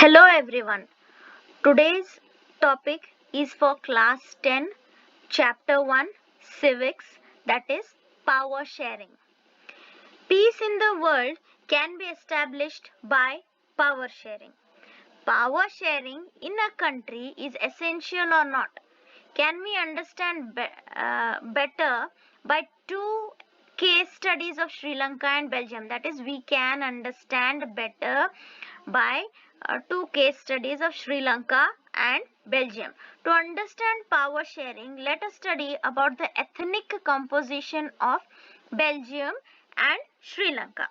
Hello everyone. Today's topic is for class 10, chapter 1, civics, that is power sharing. Peace in the world can be established by power sharing. Power sharing in a country is essential or not? Can we understand better by two case studies of Sri Lanka and Belgium? That is, we can understand better by two case studies of Sri Lanka and Belgium. To understand power sharing, let us study about the ethnic composition of Belgium and Sri Lanka.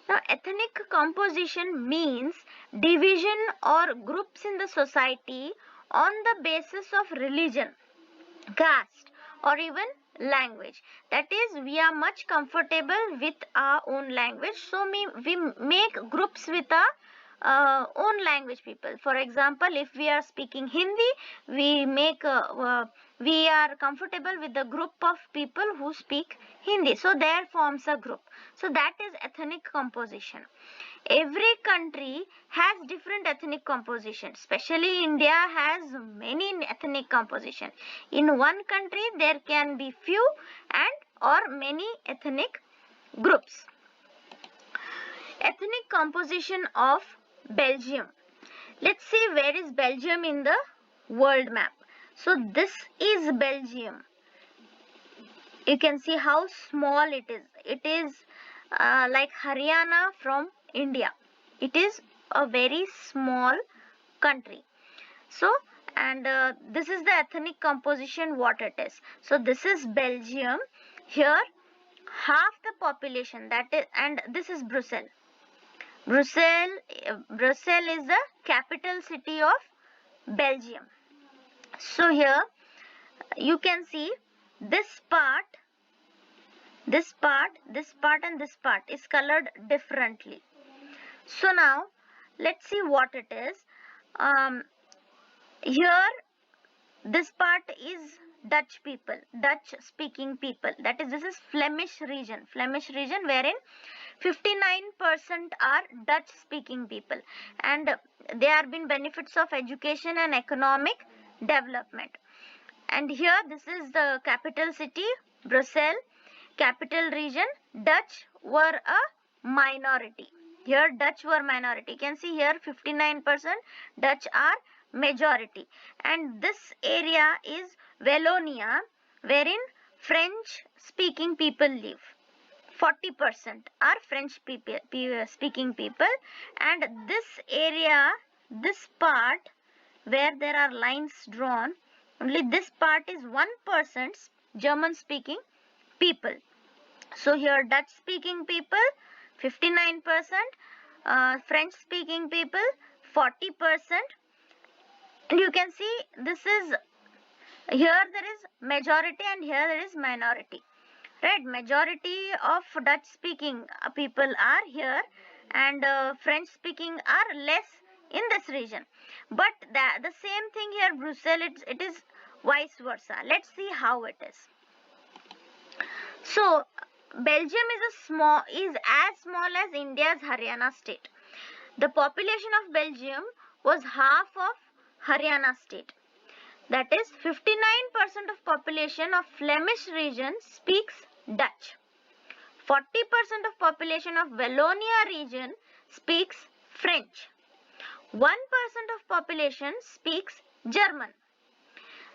Now, ethnic composition means division or groups in the society on the basis of religion, caste, or even language. That is, we are much comfortable with our own language, so we make groups with our own language people. For example, if we are speaking Hindi, we are comfortable with the group of people who speak Hindi, so there forms a group. So that is ethnic composition. Every country has different ethnic composition, especially India has many ethnic composition. In one country there can be few and or many ethnic groups. Ethnic composition of Belgium. Let's see where is Belgium in the world map. So this is Belgium. You can see how small it is. It is like Haryana from India. It is a very small country. So, and this is the ethnic composition what it is. So this is Belgium. Here half the population, that is, and this is Brussels. Brussels is the capital city of Belgium. So here you can see this part and this part is colored differently. So now let's see what it is. Here this part is Dutch people, Dutch speaking people. That is, this is Flemish region wherein 59% are Dutch speaking people, and there have been benefits of education and economic development. And here this is the capital city, Brussels, capital region. Dutch were a minority. Here Dutch were minority. You can see here 59%, Dutch are majority. And this area is Wallonia, wherein French speaking people live. 40% are French speaking people, and this area, this part where there are lines drawn, only this part is 1% German speaking people. So here Dutch speaking people 59%, French speaking people 40%, and you can see this is, here there is majority and here there is minority. Right, majority of Dutch speaking people are here, and French speaking are less in this region. But the same thing here, Brussels, it is vice versa. Let's see how it is. So Belgium is as small as India's Haryana state. The population of Belgium was half of Haryana state. That is, 59% of population of Flemish region speaks Dutch. 40% of population of Wallonia region speaks French. 1% of population speaks German.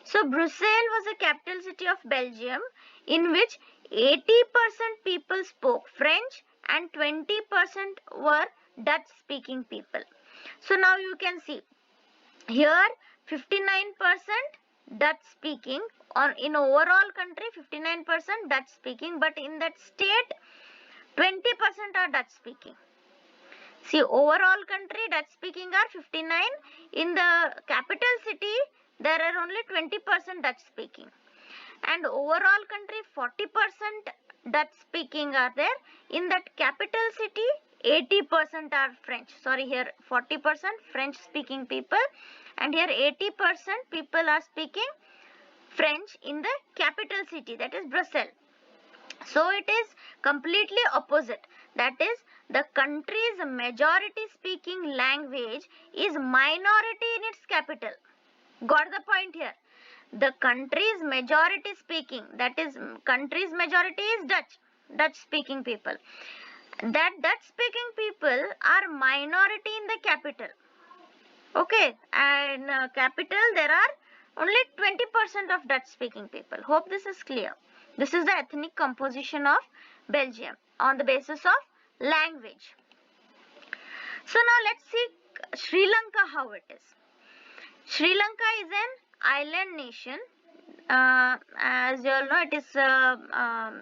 So Brussels was the capital city of Belgium, in which 80% people spoke French and 20% were Dutch speaking people. So now you can see here 59% Dutch speaking, or in overall country 59% Dutch speaking, but in that state 20% are Dutch speaking. See, overall country Dutch speaking are 59, in the capital city there are only 20% Dutch speaking, and overall country 40% Dutch speaking are there. In that capital city 80% are French. Sorry, here 40% French speaking people, and here 80% people are speaking French in the capital city, that is Brussels. So it is completely opposite. That is, the country's majority speaking language is minority in its capital. Got the point here? The country's majority speaking, that is, country's majority is Dutch speaking people. That Dutch speaking people are minority in the capital. Okay, and capital there are only 20% of Dutch speaking people. Hope this is clear. This is the ethnic composition of Belgium on the basis of language. So now let's see Sri Lanka, how it is. Sri Lanka is an island nation. As you all know, it is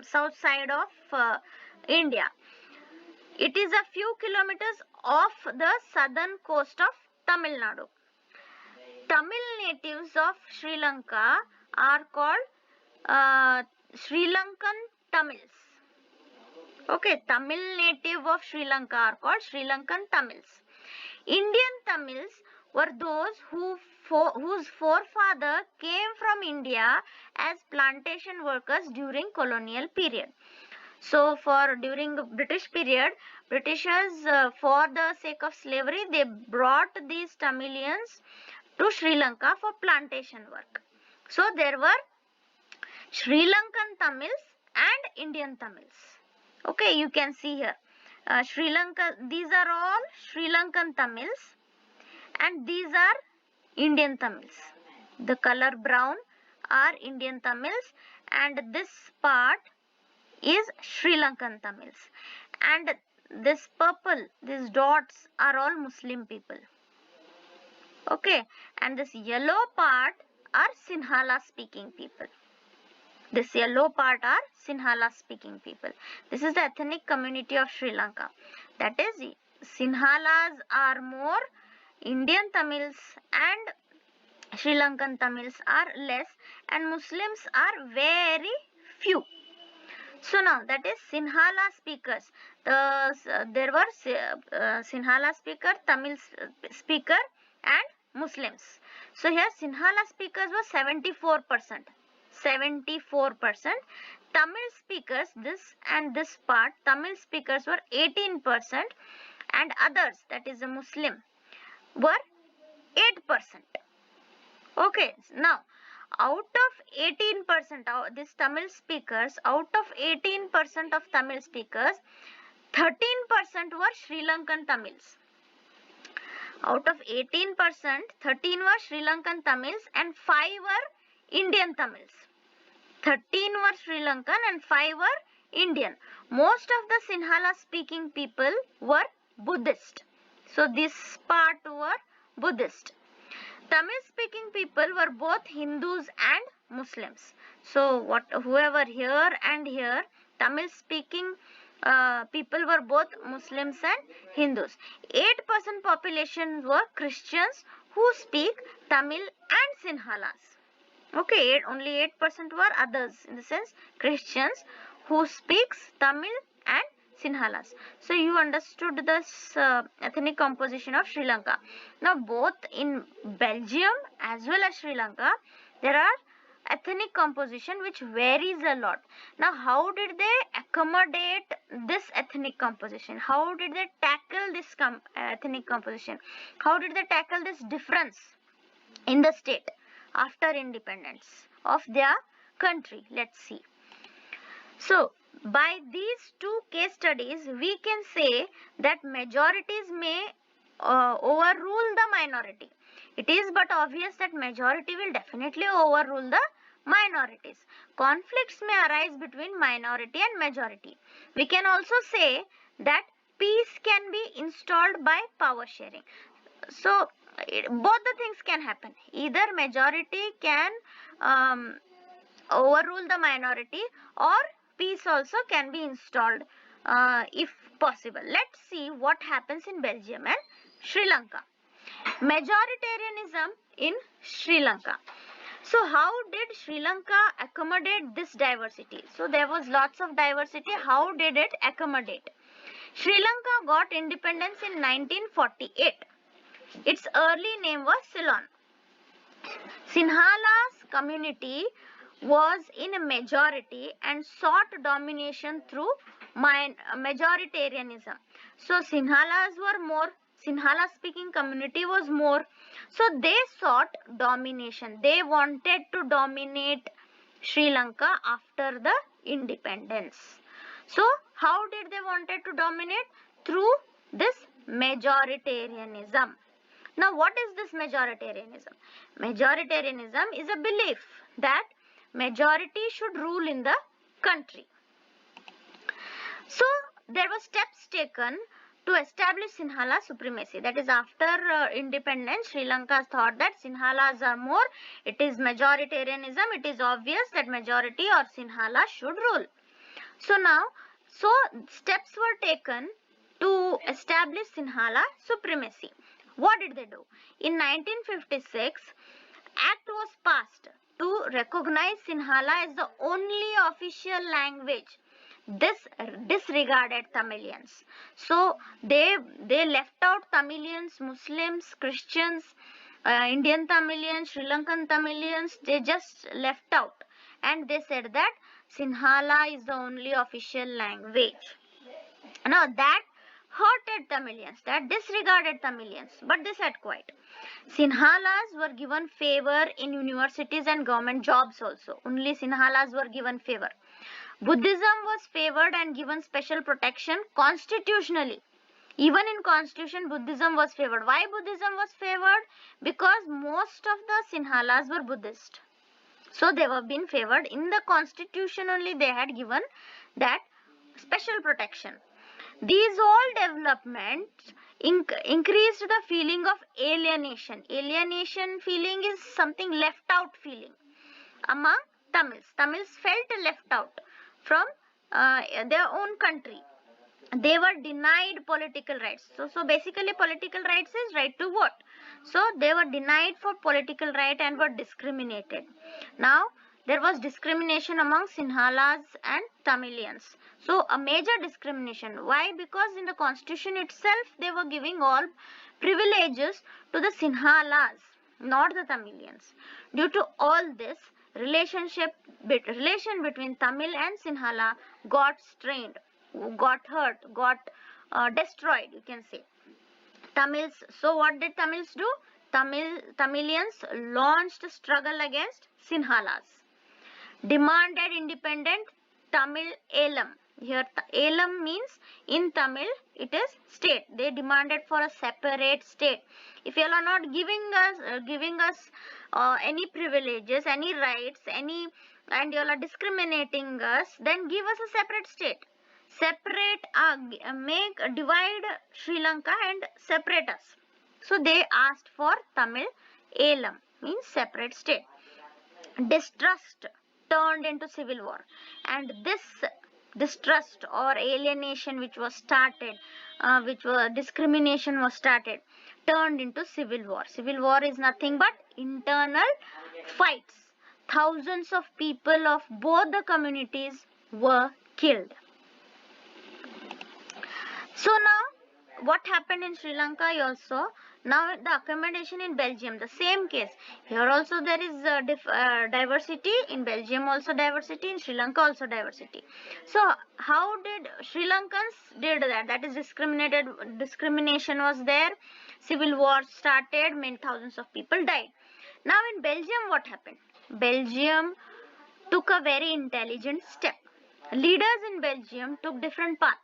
south side of India. It is a few kilometers off the southern coast of Tamil Nadu. Tamil natives of Sri Lanka are called Sri Lankan Tamils. Okay, Tamil native of Sri Lanka are called Sri Lankan Tamils. Indian Tamils were those whose forefather came from India as plantation workers during colonial period. So during British period, Britishers for the sake of slavery, they brought these Tamilians to Sri Lanka for plantation work. So there were Sri Lankan Tamils and Indian Tamils. Okay, you can see here. Sri Lanka, these are all Sri Lankan Tamils and these are Indian Tamils. The color brown are Indian Tamils and this part is Sri Lankan Tamils. And this purple, these dots are all Muslim people. Okay, and this yellow part are Sinhala speaking people. This yellow part are Sinhala speaking people. This is the ethnic community of Sri Lanka. That is, Sinhalas are more, Indian Tamils and Sri Lankan Tamils are less, and Muslims are very few. So now that is Sinhala speakers. There were Sinhala speaker, Tamil speaker and Muslims. So here Sinhala speakers were 74%. 74%. Tamil speakers, this and this part, Tamil speakers were 18% and others, that is a Muslim, were 8%. Okay, now out of 18%, this Tamil speakers, out of 18% of Tamil speakers, 13% were Sri Lankan Tamils. Out of 18%, 13 were Sri Lankan Tamils and 5 were Indian Tamils. 13 were Sri Lankan and 5 were Indian. Most of the Sinhala speaking people were Buddhist. So this part were Buddhist. Tamil speaking people were both Hindus and Muslims. So whoever here and here, Tamil speaking people were both Muslims and Hindus. 8% population were Christians who speak Tamil and Sinhalas. Okay, only 8% were others, in the sense Christians who speaks Tamil and Sinhalas. So you understood this ethnic composition of Sri Lanka. Now both in Belgium as well as Sri Lanka, there are ethnic composition which varies a lot. Now how did they accommodate this ethnic composition? How did they tackle this ethnic composition? How did they tackle this difference in the state after independence of their country? Let's see. So by these two case studies, we can say that majorities may overrule the minority. It is but obvious that majority will definitely overrule the minorities. Conflicts may arise between minority and majority. We can also say that peace can be installed by power sharing. So both the things can happen. Either majority can overrule the minority, or peace also can be installed if possible. Let's see what happens in Belgium and Sri Lanka. Majoritarianism in Sri Lanka. So how did Sri Lanka accommodate this diversity? So there was lots of diversity. How did it accommodate? Sri Lanka got independence in 1948. Its early name was Ceylon. Sinhala's community was in a majority and sought domination through majoritarianism. So Sinhala speaking community was more. So they sought domination. They wanted to dominate Sri Lanka after the independence. So how did they wanted to dominate? Through this majoritarianism. Now what is this majoritarianism? Majoritarianism is a belief that majority should rule in the country. So there were steps taken to establish Sinhala supremacy. That is, after independence, Sri Lanka thought that Sinhalas are more. It is majoritarianism. It is obvious that majority or Sinhala should rule. So steps were taken to establish Sinhala supremacy. What did they do? In 1956, Act was passed to recognize Sinhala as the only official language. This disregarded Tamilians. So they left out Tamilians, Muslims, Christians, Indian Tamilians, Sri Lankan Tamilians. They just left out, and they said that Sinhala is the only official language. Now that hurted Tamilians, that disregarded Tamilians, but they said quite. Sinhalas were given favor in universities and government jobs also. Only Sinhalas were given favor. Buddhism was favored and given special protection constitutionally. Even in constitution, Buddhism was favored. Why Buddhism was favored? Because most of the Sinhalas were Buddhist. So they were being favored. In the constitution only they had given that special protection. These all developments increased the feeling of alienation. Alienation feeling is something left out feeling among Tamils. Tamils felt left out from their own country. They were denied political rights. So basically political rights is right to vote. So they were denied for political right and were discriminated. Now there was discrimination among Sinhalas and Tamilians. So a major discrimination. Why? Because in the constitution itself they were giving all privileges to the Sinhalas, not the Tamilians. Due to all this, relation between Tamil and Sinhala got strained, got hurt, got destroyed, you can say. Tamils. So what did Tamils do? Tamilians launched a struggle against Sinhalas. Demanded independent Tamil Elam. Here Elam means in Tamil it is state. They demanded for a separate state. If you are not giving us any privileges, any rights, and you are discriminating us, then give us a separate state. Divide Sri Lanka and separate us. So they asked for Tamil Elam, means separate state. Distrust turned into civil war, and this distrust or alienation which was started, discrimination was started, turned into civil war. Civil war is nothing but internal fights. Thousands of people of both the communities were killed. So now what happened in Sri Lanka also? Now the accommodation in Belgium, the same case. Here also there is diversity. In Belgium also diversity. In Sri Lanka also diversity. So how did Sri Lankans did that? That is discrimination was there. Civil war started. Many thousands of people died. Now in Belgium what happened? Belgium took a very intelligent step. Leaders in Belgium took different path.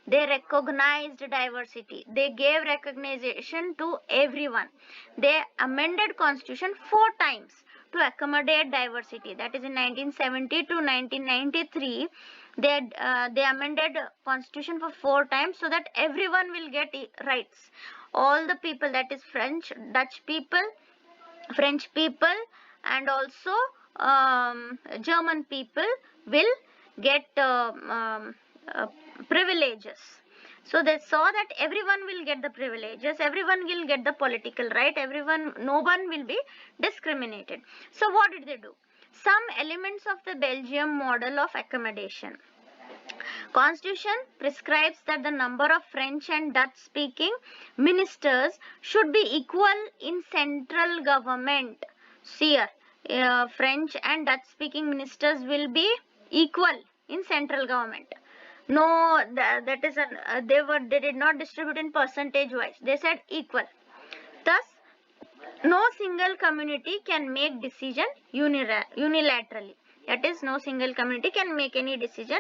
They recognized diversity. They gave recognition to everyone. They amended constitution 4 times to accommodate diversity. That is in 1970 to 1993. They amended constitution for 4 times so that everyone will get rights. All the people, that is French, Dutch people, French people, and also German people will get privileges. So they saw that everyone will get the privileges, everyone will get the political right, no one will be discriminated. So what did they do? Some elements of the Belgium model of accommodation. Constitution prescribes that the number of French and Dutch speaking ministers should be equal in central government. See here, French and Dutch speaking ministers will be equal in central government. No, that is an they did not distribute in percentage wise. They said equal. Thus, no single community can make decision unilaterally. That is, no single community can make any decision.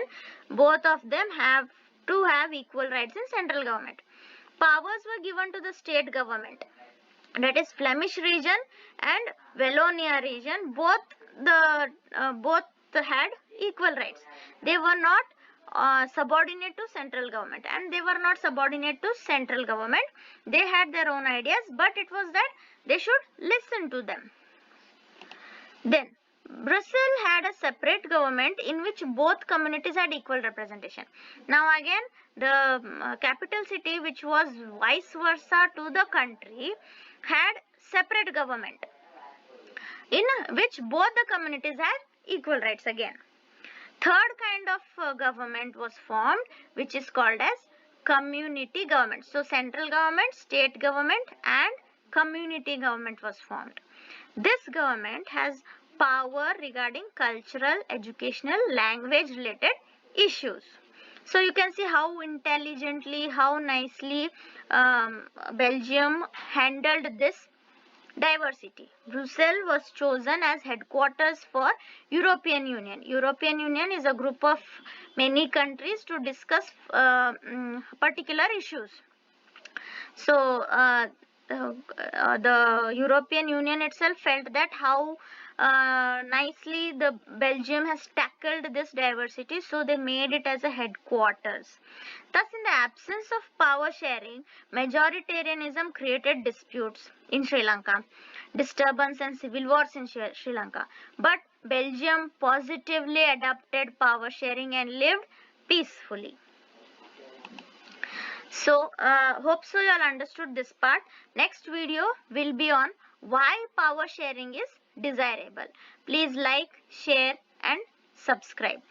Both of them have to have equal rights in central government. Powers were given to the state government. That is, Flemish region and Wallonia region. Both had equal rights. They were not subordinate to central government, and they were not subordinate to central government. They had their own ideas, but it was that they should listen to them. Then Brussels had a separate government in which both communities had equal representation. Now again, the capital city, which was vice versa to the country, had separate government in which both the communities had equal rights again. Third kind of government was formed, which is called as community government. So central government, state government and community government was formed. This government has power regarding cultural, educational, language related issues. So you can see how intelligently, how nicely Belgium handled this diversity. Brussels was chosen as headquarters for European Union. European Union is a group of many countries to discuss particular issues. So the European Union itself felt that how nicely the Belgium has tackled this diversity, so they made it as a headquarters. Thus, in the absence of power sharing, majoritarianism created disputes in Sri Lanka, disturbance and civil wars in Sri Lanka. But Belgium positively adopted power sharing and lived peacefully. So hope so you all understood this part. Next video will be on why power sharing is desirable. Please like, share and subscribe.